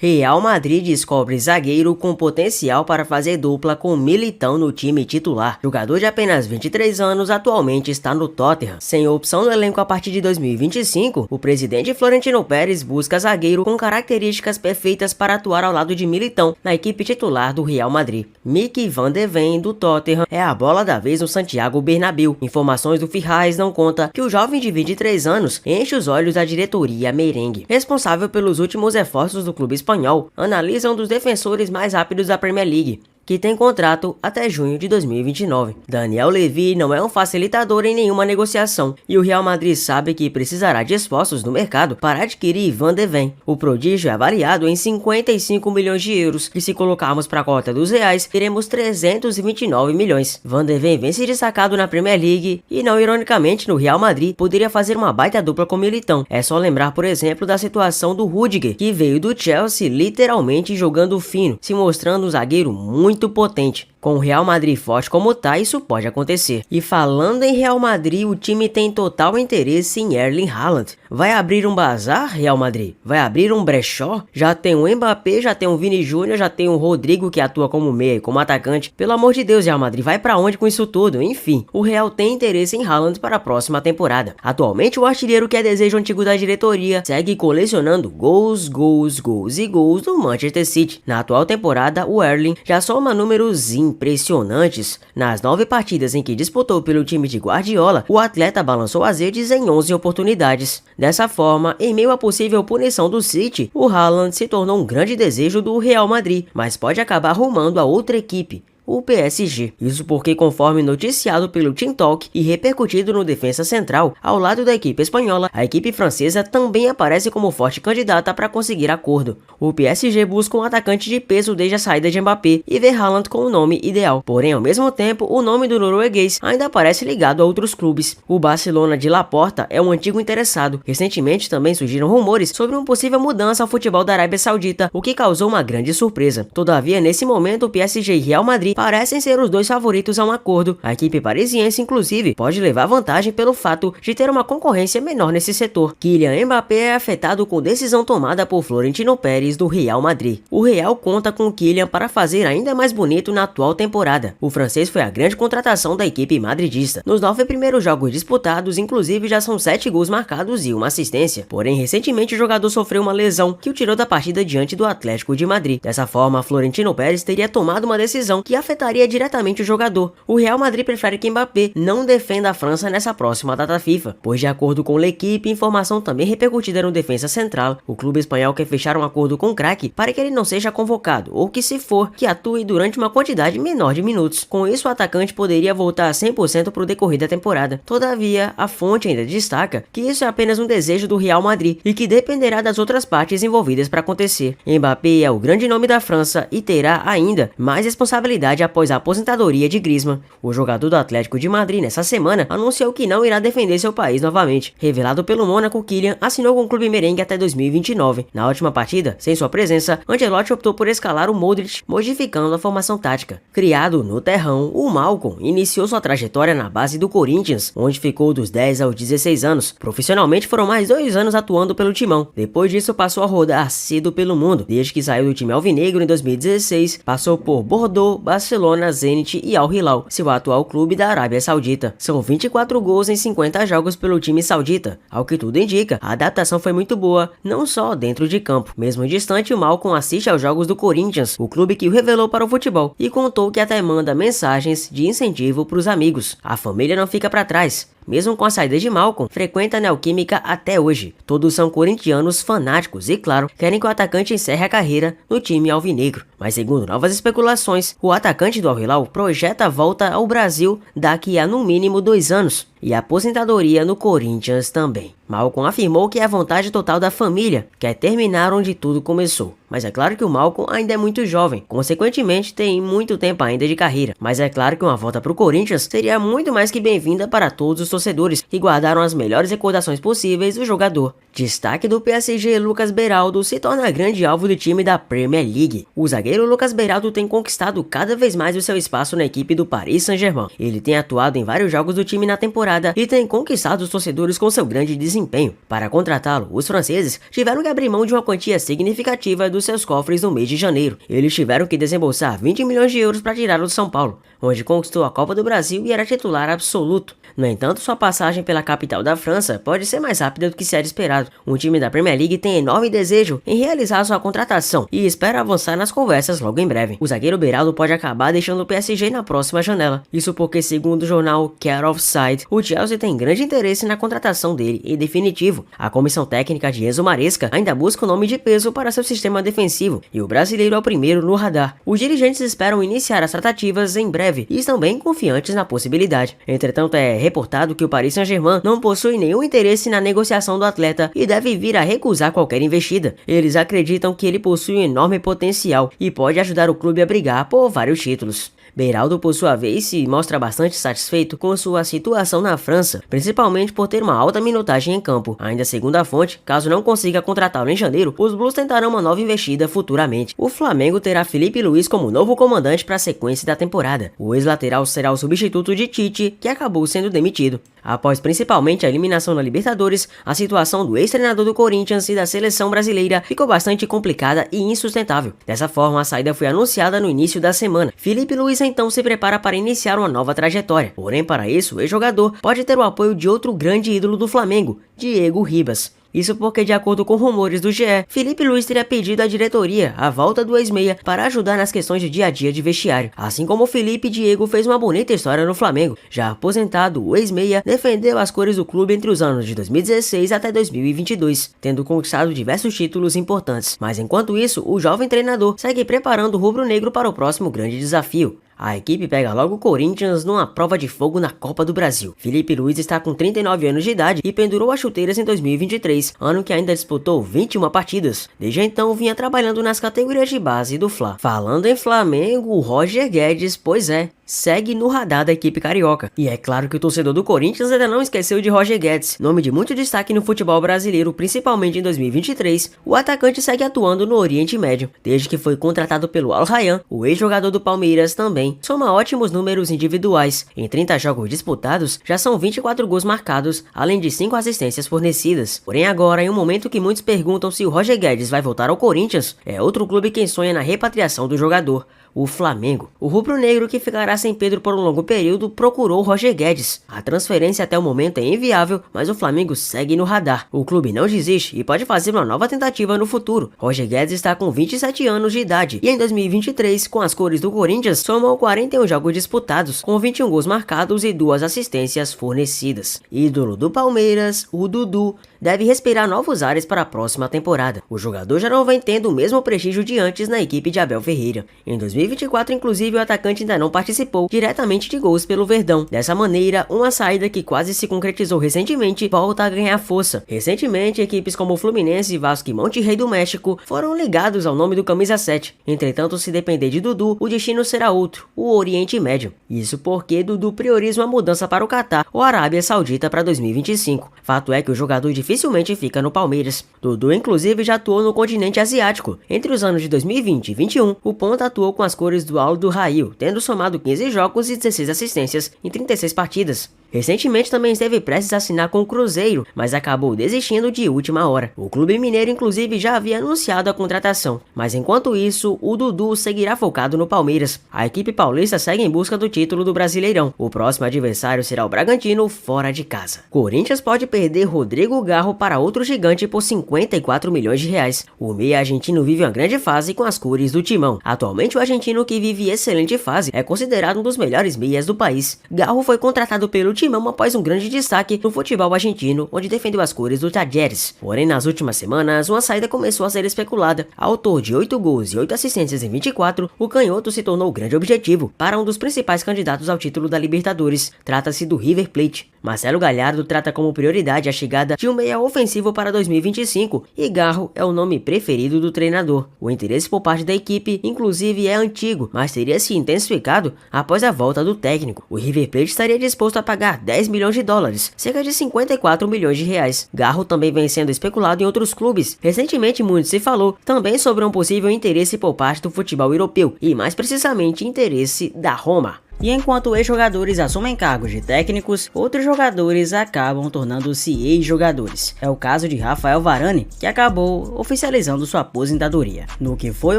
Real Madrid descobre zagueiro com potencial para fazer dupla com Militão no time titular. Jogador de apenas 23 anos atualmente está no Tottenham. Sem opção no elenco a partir de 2025, o presidente Florentino Pérez busca zagueiro com características perfeitas para atuar ao lado de Militão na equipe titular do Real Madrid. Mickey van de Ven, do Tottenham, é a bola da vez no Santiago Bernabéu. Informações do Ferraz dão conta que o jovem de 23 anos enche os olhos da diretoria merengue. Responsável pelos últimos esforços do clube espanhol, analisa um dos defensores mais rápidos da Premier League, que tem contrato até junho de 2029. Daniel Levy não é um facilitador em nenhuma negociação, e o Real Madrid sabe que precisará de esforços no mercado para adquirir Van de Ven. O prodígio é avaliado em 55 milhões de euros, e se colocarmos para a cota dos reais, teremos 329 milhões. Van de Ven vem se destacado na Premier League, e não ironicamente no Real Madrid, poderia fazer uma baita dupla com Militão. É só lembrar, por exemplo, da situação do Rudiger, que veio do Chelsea literalmente jogando fino, se mostrando um zagueiro muito potente. Com o Real Madrid forte como tá, isso pode acontecer. E falando em Real Madrid, o time tem total interesse em Erling Haaland. Vai abrir um bazar, Real Madrid? Vai abrir um brechó? Já tem o Mbappé, já tem o Vini Júnior, já tem o Rodrigo que atua como meia e como atacante. Pelo amor de Deus, Real Madrid, vai pra onde com isso tudo? Enfim, o Real tem interesse em Haaland para a próxima temporada. Atualmente, o artilheiro, que é desejo antigo da diretoria, segue colecionando gols do Manchester City. Na atual temporada, o Erling já soma números impressionantes. Nas 9 partidas em que disputou pelo time de Guardiola, o atleta balançou as redes em 11 oportunidades. Dessa forma, em meio à possível punição do City, o Haaland se tornou um grande desejo do Real Madrid, mas pode acabar rumando a outra equipe, o PSG. Isso porque, conforme noticiado pelo Team Talk e repercutido no defensa central, ao lado da equipe espanhola, a equipe francesa também aparece como forte candidata para conseguir acordo. O PSG busca um atacante de peso desde a saída de Mbappé e vê Haaland com o nome ideal. Porém, ao mesmo tempo, o nome do norueguês ainda aparece ligado a outros clubes. O Barcelona de Laporta é um antigo interessado. Recentemente também surgiram rumores sobre uma possível mudança ao futebol da Arábia Saudita, o que causou uma grande surpresa. Todavia, nesse momento, o PSG e Real Madrid parecem ser os dois favoritos a um acordo. A equipe parisiense, inclusive, pode levar vantagem pelo fato de ter uma concorrência menor nesse setor. Kylian Mbappé é afetado com decisão tomada por Florentino Pérez do Real Madrid. O Real conta com Kylian para fazer ainda mais bonito na atual temporada. O francês foi a grande contratação da equipe madridista. Nos 9 primeiros jogos disputados, inclusive, já são 7 gols marcados e uma assistência. Porém, recentemente o jogador sofreu uma lesão que o tirou da partida diante do Atlético de Madrid. Dessa forma, Florentino Pérez teria tomado uma decisão que afetaria diretamente o jogador. O Real Madrid prefere que Mbappé não defenda a França nessa próxima data FIFA, pois, de acordo com L'Equipe, informação também repercutida no defensa central, o clube espanhol quer fechar um acordo com o craque para que ele não seja convocado, ou que, se for, que atue durante uma quantidade menor de minutos. Com isso, o atacante poderia voltar a 100% para o decorrer da temporada. Todavia, a fonte ainda destaca que isso é apenas um desejo do Real Madrid e que dependerá das outras partes envolvidas para acontecer. Mbappé é o grande nome da França e terá ainda mais responsabilidade após a aposentadoria de Griezmann. O jogador do Atlético de Madrid, nessa semana, anunciou que não irá defender seu país novamente. Revelado pelo Mônaco, Kylian assinou com o clube merengue até 2029. Na última partida, sem sua presença, Ancelotti optou por escalar o Modric, modificando a formação tática. Criado no terrão, o Malcom iniciou sua trajetória na base do Corinthians, onde ficou dos 10 aos 16 anos. Profissionalmente, foram mais 2 anos atuando pelo timão. Depois disso, passou a rodar cedo pelo mundo. Desde que saiu do time alvinegro em 2016, passou por Bordeaux, Barcelona, Zenit e Al Hilal, seu atual clube da Arábia Saudita. São 24 gols em 50 jogos pelo time saudita. Ao que tudo indica, a adaptação foi muito boa, não só dentro de campo. Mesmo distante, o Malcom assiste aos jogos do Corinthians, o clube que o revelou para o futebol, e contou que até manda mensagens de incentivo para os amigos. A família não fica para trás. Mesmo com a saída de Malcom, frequenta a Neoquímica até hoje. Todos são corintianos fanáticos e, claro, querem que o atacante encerre a carreira no time alvinegro. Mas, segundo novas especulações, o atacante do Al Hilal projeta a volta ao Brasil daqui a no mínimo 2 anos. E a aposentadoria no Corinthians também. Malcom afirmou que é a vontade total da família, quer terminar onde tudo começou. Mas é claro que o Malcom ainda é muito jovem, consequentemente tem muito tempo ainda de carreira. Mas é claro que uma volta para o Corinthians seria muito mais que bem-vinda para todos os torcedores que guardaram as melhores recordações possíveis do jogador. Destaque do PSG, Lucas Beraldo se torna grande alvo do time da Premier League. O zagueiro Lucas Beraldo tem conquistado cada vez mais o seu espaço na equipe do Paris Saint-Germain. Ele tem atuado em vários jogos do time na temporada temporada e tem conquistado os torcedores com seu grande desempenho. Para contratá-lo, os franceses tiveram que abrir mão de uma quantia significativa dos seus cofres no mês de janeiro. Eles tiveram que desembolsar 20 milhões de euros para tirá-lo do São Paulo, onde conquistou a Copa do Brasil e era titular absoluto. No entanto, sua passagem pela capital da França pode ser mais rápida do que se era esperado. O time da Premier League tem enorme desejo em realizar sua contratação e espera avançar nas conversas logo em breve. O zagueiro Beraldo pode acabar deixando o PSG na próxima janela. Isso porque, segundo o jornal Care Offside, o Chelsea tem grande interesse na contratação dele. Em definitivo, a comissão técnica de Enzo Maresca ainda busca um nome de peso para seu sistema defensivo e o brasileiro é o primeiro no radar. Os dirigentes esperam iniciar as tratativas em breve e estão bem confiantes na possibilidade. Entretanto, é reportado que o Paris Saint-Germain não possui nenhum interesse na negociação do atleta e deve vir a recusar qualquer investida. Eles acreditam que ele possui um enorme potencial e pode ajudar o clube a brigar por vários títulos. Beraldo, por sua vez, se mostra bastante satisfeito com sua situação na França, principalmente por ter uma alta minutagem em campo. Ainda segundo a fonte, caso não consiga contratá-lo em janeiro, os Blues tentarão uma nova investida futuramente. O Flamengo terá Felipe Luiz como novo comandante para a sequência da temporada. O ex-lateral será o substituto de Tite, que acabou sendo demitido. Após principalmente a eliminação na Libertadores, a situação do ex-treinador do Corinthians e da seleção brasileira ficou bastante complicada e insustentável. Dessa forma, a saída foi anunciada no início da semana. Felipe Luiz então se prepara para iniciar uma nova trajetória. Porém, para isso, o ex-jogador pode ter o apoio de outro grande ídolo do Flamengo, Diego Ribas. Isso porque, de acordo com rumores do GE, Felipe Luiz teria pedido à diretoria a volta do ex-meia para ajudar nas questões de dia a dia de vestiário. Assim como Felipe, Diego fez uma bonita história no Flamengo. Já aposentado, o ex-meia defendeu as cores do clube entre os anos de 2016 até 2022, tendo conquistado diversos títulos importantes. Mas enquanto isso, o jovem treinador segue preparando o rubro-negro para o próximo grande desafio. A equipe pega logo o Corinthians numa prova de fogo na Copa do Brasil. Felipe Luiz está com 39 anos de idade e pendurou as chuteiras em 2023, ano que ainda disputou 21 partidas. Desde então vinha trabalhando nas categorias de base do Fla. Falando em Flamengo, o Roger Guedes, pois é, segue no radar da equipe carioca. E é claro que o torcedor do Corinthians ainda não esqueceu de Roger Guedes, nome de muito destaque no futebol brasileiro, principalmente em 2023. O atacante segue atuando no Oriente Médio, desde que foi contratado pelo Al Rayyan. O ex-jogador do Palmeiras também soma ótimos números individuais. Em 30 jogos disputados, já são 24 gols marcados, além de 5 assistências fornecidas. Porém agora, em um momento que muitos perguntam se o Roger Guedes vai voltar ao Corinthians, é outro clube quem sonha na repatriação do jogador, o Flamengo. O rubro-negro, que ficará sem Pedro por um longo período, procurou Roger Guedes. A transferência até o momento é inviável, mas o Flamengo segue no radar. O clube não desiste e pode fazer uma nova tentativa no futuro. Roger Guedes está com 27 anos de idade e em 2023, com as cores do Corinthians, somou 41 jogos disputados, com 21 gols marcados e 2 assistências fornecidas. Ídolo do Palmeiras, o Dudu, deve respirar novos ares para a próxima temporada. O jogador já não vem tendo o mesmo prestígio de antes na equipe de Abel Ferreira. Em 2024, inclusive, o atacante ainda não participou diretamente de gols pelo Verdão. Dessa maneira, uma saída que quase se concretizou recentemente volta a ganhar força. Recentemente, equipes como Fluminense, Vasco e Monterrey do México foram ligados ao nome do camisa 7. Entretanto, se depender de Dudu, o destino será outro, o Oriente Médio. Isso porque Dudu prioriza uma mudança para o Catar ou Arábia Saudita para 2025. Fato é que o jogador dificilmente fica no Palmeiras. Dudu, inclusive, já atuou no continente asiático. Entre os anos de 2020 e 2021, o ponta atuou com as cores do Al Duhail, tendo somado 15 jogos e 16 assistências em 36 partidas. Recentemente também esteve prestes a assinar com o Cruzeiro, mas acabou desistindo de última hora. O clube mineiro inclusive já havia anunciado a contratação, mas enquanto isso, o Dudu seguirá focado no Palmeiras. A equipe paulista segue em busca do título do Brasileirão. O próximo adversário será o Bragantino fora de casa. Corinthians pode perder Rodrigo Garro para outro gigante por 54 milhões de reais. O meia argentino vive uma grande fase com as cores do Timão. Atualmente o argentino, que vive excelente fase, é considerado um dos melhores meias do país. Garro foi contratado pelo Timão após um grande destaque no futebol argentino, onde defendeu as cores do Talleres. Porém, nas últimas semanas, uma saída começou a ser especulada. Autor de 8 gols e 8 assistências em 24, o canhoto se tornou o grande objetivo para um dos principais candidatos ao título da Libertadores. Trata-se do River Plate. Marcelo Gallardo trata como prioridade a chegada de um meia ofensivo para 2025 e Garro é o nome preferido do treinador. O interesse por parte da equipe, inclusive, é antigo, mas teria se intensificado após a volta do técnico. O River Plate estaria disposto a pagar 10 milhões de dólares, cerca de 54 milhões de reais. Garro também vem sendo especulado em outros clubes. Recentemente, muito se falou também sobre um possível interesse por parte do futebol europeu e, mais precisamente, interesse da Roma. E enquanto ex-jogadores assumem cargos de técnicos, outros jogadores acabam tornando-se ex-jogadores. É o caso de Rafael Varane, que acabou oficializando sua aposentadoria. No que foi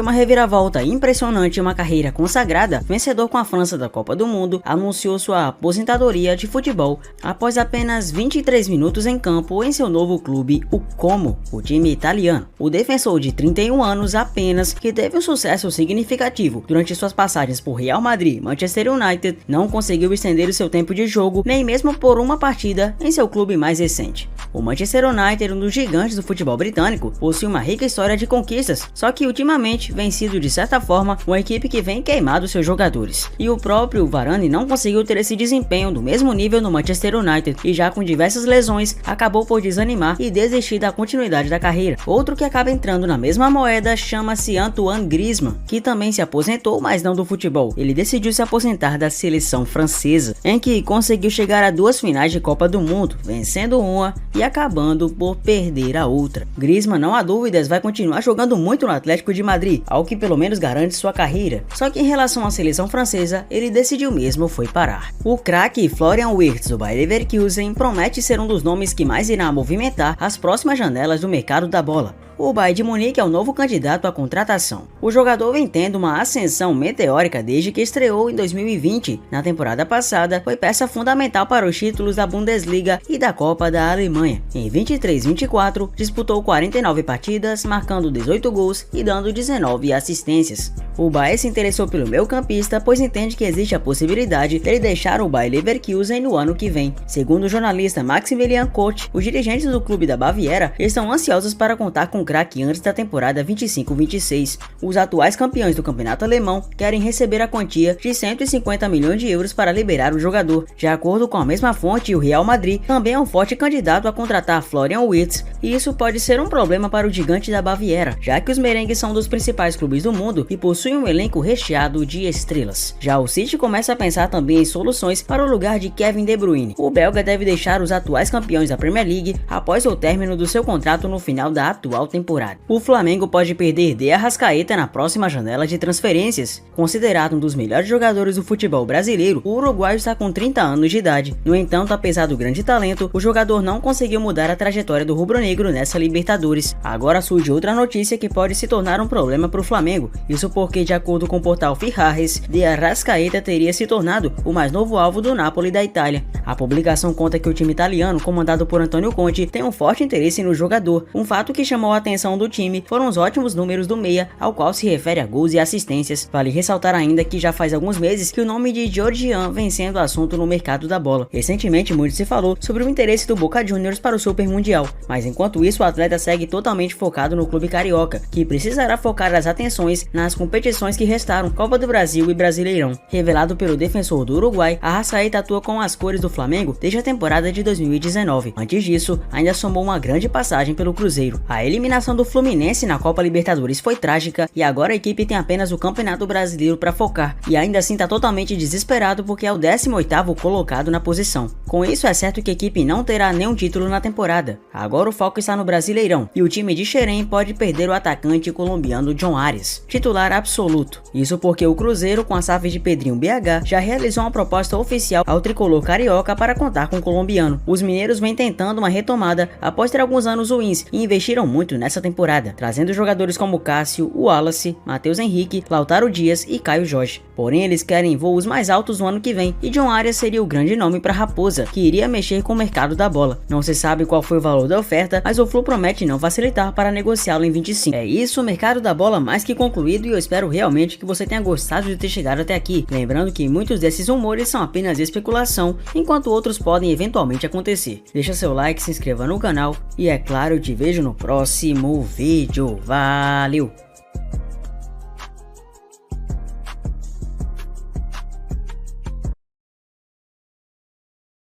uma reviravolta impressionante e uma carreira consagrada, vencedor com a França da Copa do Mundo, anunciou sua aposentadoria de futebol após apenas 23 minutos em campo em seu novo clube, o Como, o time italiano. O defensor de 31 anos apenas, que teve um sucesso significativo durante suas passagens por Real Madrid e Manchester United, não conseguiu estender o seu tempo de jogo nem mesmo por uma partida em seu clube mais recente. O Manchester United, um dos gigantes do futebol britânico, possui uma rica história de conquistas, só que ultimamente vem sido de certa forma uma equipe que vem queimado seus jogadores. E o próprio Varane não conseguiu ter esse desempenho do mesmo nível no Manchester United e já com diversas lesões acabou por desanimar e desistir da continuidade da carreira. Outro que acaba entrando na mesma moeda chama-se Antoine Griezmann, que também se aposentou, mas não do futebol. Ele decidiu se aposentar da seleção francesa, em que conseguiu chegar a 2 finais de Copa do Mundo, vencendo uma e acabando por perder a outra. Griezmann, não há dúvidas, vai continuar jogando muito no Atlético de Madrid, algo que pelo menos garante sua carreira. Só que em relação à seleção francesa, ele decidiu mesmo foi parar. O craque Florian Wirtz do Bayer Leverkusen promete ser um dos nomes que mais irá movimentar as próximas janelas do mercado da bola. O Bayern de Munique é o novo candidato à contratação. O jogador vem tendo uma ascensão meteórica desde que estreou em 2020. Na temporada passada, foi peça fundamental para os títulos da Bundesliga e da Copa da Alemanha. Em 23-24, disputou 49 partidas, marcando 18 gols e dando 19 assistências. O Bayern se interessou pelo meio-campista, pois entende que existe a possibilidade de ele deixar o Bayer Leverkusen no ano que vem. Segundo o jornalista Maximilian Koch, os dirigentes do clube da Baviera estão ansiosos para contar com o craque antes da temporada 25-26. Os atuais campeões do campeonato alemão querem receber a quantia de 150 milhões de euros para liberar o jogador. De acordo com a mesma fonte, o Real Madrid também é um forte candidato a contratar Florian Wirtz, e isso pode ser um problema para o gigante da Baviera, já que os merengues são dos principais clubes do mundo e possuem um elenco recheado de estrelas. Já o City começa a pensar também em soluções para o lugar de Kevin De Bruyne. O belga deve deixar os atuais campeões da Premier League após o término do seu contrato no final da atual temporada. O Flamengo pode perder De Arrascaeta na próxima janela de transferências. Considerado um dos melhores jogadores do futebol brasileiro, o uruguaio está com 30 anos de idade. No entanto, apesar do grande talento, o jogador não conseguiu mudar a trajetória do rubro-negro nessa Libertadores. Agora surge outra notícia que pode se tornar um problema para o Flamengo. Isso porque, de acordo com o portal Fiharres, De Arrascaeta teria se tornado o mais novo alvo do Napoli da Itália. A publicação conta que o time italiano, comandado por Antônio Conte, tem um forte interesse no jogador. Um fato que chamou a atenção do time foram os ótimos números do meia, ao qual se refere a gols e assistências. Vale ressaltar ainda que já faz alguns meses que o nome de Georgian vem sendo assunto no mercado da bola. Recentemente muito se falou sobre o interesse do Boca Juniors para o Super Mundial, mas enquanto isso o atleta segue totalmente focado no clube carioca, que precisará focar as atenções nas competições que restaram, Copa do Brasil e Brasileirão. Revelado pelo defensor do Uruguai, Arrascaeta atua com as cores do Flamengo desde a temporada de 2019. Antes disso, ainda somou uma grande passagem pelo Cruzeiro. A eliminação do Fluminense na Copa Libertadores foi trágica e agora a equipe tem apenas o Campeonato Brasileiro para focar, e ainda assim está totalmente desesperado porque é o 18º colocado na posição. Com isso é certo que a equipe não terá nenhum título na temporada. Agora o foco está no Brasileirão e o time de Xerém pode perder o atacante colombiano John Arias, titular absoluto. Isso porque o Cruzeiro, com a SAF de Pedrinho BH, já realizou uma proposta oficial ao tricolor carioca para contar com o colombiano. Os mineiros vêm tentando uma retomada após ter alguns anos ruins e investiram muito nessa temporada, trazendo jogadores como Cássio, Wallace, Matheus Henrique, Lautaro Dias e Caio Jorge. Porém, eles querem voos mais altos no ano que vem e John Arias seria o grande nome para Raposa, que iria mexer com o mercado da bola. Não se sabe qual foi o valor da oferta, mas o Flu promete não facilitar para negociá-lo em 25. É isso, o mercado da bola mais que concluído, e eu espero realmente que você tenha gostado de ter chegado até aqui. Lembrando que muitos desses rumores são apenas especulação, enquanto outros podem eventualmente acontecer. Deixa seu like, se inscreva no canal e é claro, eu te vejo no próximo vídeo. Valeu!